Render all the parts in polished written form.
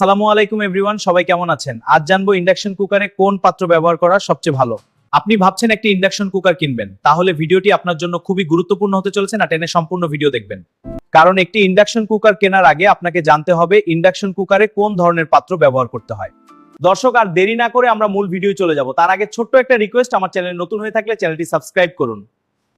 আসসালামু আলাইকুম এভরিওয়ান, সবাই কেমন আছেন? আজ জানবো ইন্ডাকশন কুকারে কোন পাত্র ব্যবহার করা সবচেয়ে ভালো। আপনি ভাবছেন একটি ইন্ডাকশন কুকার কিনবেন, তাহলে ভিডিওটি আপনার জন্য খুবই গুরুত্বপূর্ণ হতে চলেছে, না টেনে সম্পূর্ণ ভিডিও দেখবেন। কারণ একটি ইন্ডাকশন কুকার কেনার আগে আপনাকে জানতে হবে ইন্ডাকশন কুকারে কোন ধরনের পাত্র ব্যবহার করতে হয়। দর্শক, আর দেরি না করে আমরা মূল ভিডিও চলে যাব। তার আগে ছোট্ট একটা রিকোয়েস্ট, আমার চ্যানেল নতুন হয়ে থাকলে চ্যানেলটি সাবস্ক্রাইব করুন।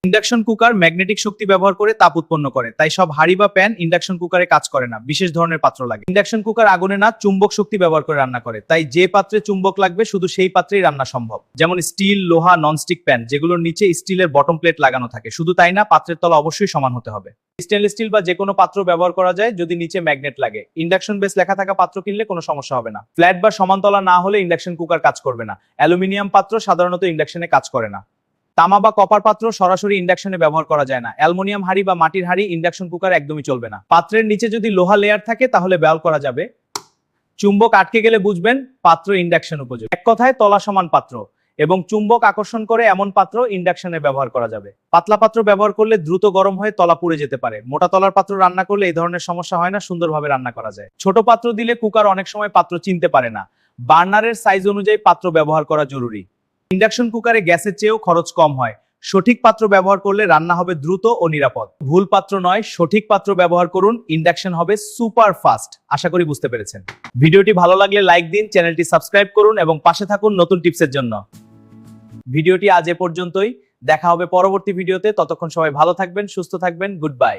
ইন্ডাকশন কুকার ম্যাগনেটিক শক্তি ব্যবহার করে তাপ উৎপন্ন করে, তাই সব হাঁড়ি বা প্যান ইন্ডাকশন কুকারে কাজ করে না। বিশেষ ধরনের পাত্র লাগে। ইন্ডাকশন কুকার আগুনে না, চুম্বক শক্তি ব্যবহার করে রান্না করে, তাই যে পাত্রে চুম্বক লাগবে শুধু সেই পাত্রেই রান্না সম্ভব। যেমন স্টিল, লোহা, ননস্টিক প্যান যেগুলোর নিচে স্টিলের বটম প্লেট লাগানো থাকে। শুধু তাই না, পাত্রের তলা অবশ্যই সমান হতে হবে। স্টেনলেস স্টিল বা যে কোনো পাত্র ব্যবহার করা যায় যদি নিচে ম্যাগনেট লাগে। ইন্ডাকশন বেস লেখা থাকা পাত্র কিনলে কোনো সমস্যা হবে না। ফ্ল্যাট বা সমান তলা না হলে ইন্ডাকশন কুকার কাজ করবে না। অ্যালুমিনিয়াম পাত্র সাধারণত ইন্ডাকশনে কাজ করে না। তামা বা কপার পাত্র সরাসরি ইন্ডাকশনে ব্যবহার করা যায় না। অ্যালুমিনিয়াম হাঁড়ি বা মাটির হাঁড়ি ইন্ডাকশন কুকার একদমই চলবে না। পাত্রের নিচে যদি লোহা লেয়ার থাকে তাহলে ব্যবহার করা যাবে। চুম্বক আটকে গেলে বুঝবেন পাত্র ইন্ডাকশন উপযোগী। এক কথায় তলা সমান পাত্র এবং চুম্বক আকর্ষণ করে এমন পাত্র ইন্ডাকশনে ব্যবহার করা যাবে। পাতলা পাত্র ব্যবহার করলে দ্রুত গরম হয়ে তলা পুড়ে যেতে পারে। মোটা তলার পাত্র রান্না করলে এই ধরনের সমস্যা হয় না, সুন্দরভাবে রান্না করা যায়। ছোট পাত্র দিলে কুকার অনেক সময় পাত্র চিনতে পারে না। বার্নারের সাইজ অনুযায়ী পাত্র ব্যবহার করা জরুরি। ইন্ডাকশন কুকারে গ্যাসের চেয়েও খরচ কম হয়। সঠিক পাত্র ব্যবহার করলে রান্না হবে দ্রুত ও নিরাপদ। ভুল পাত্র নয়, সঠিক পাত্র ব্যবহার করুন, ইন্ডাকশন হবে সুপার ফাস্ট। আশা করি বুঝতে পেরেছেন। ভিডিওটি ভালো লাগলে লাইক দিন, চ্যানেলটি সাবস্ক্রাইব করুন এবং পাশে থাকুন নতুন টিপসের জন্য। ভিডিওটি আজ এ পর্যন্তই। দেখা হবে পরবর্তী ভিডিওতে। ততক্ষণ সবাই ভালো থাকবেন, সুস্থ থাকবেন। Good bye.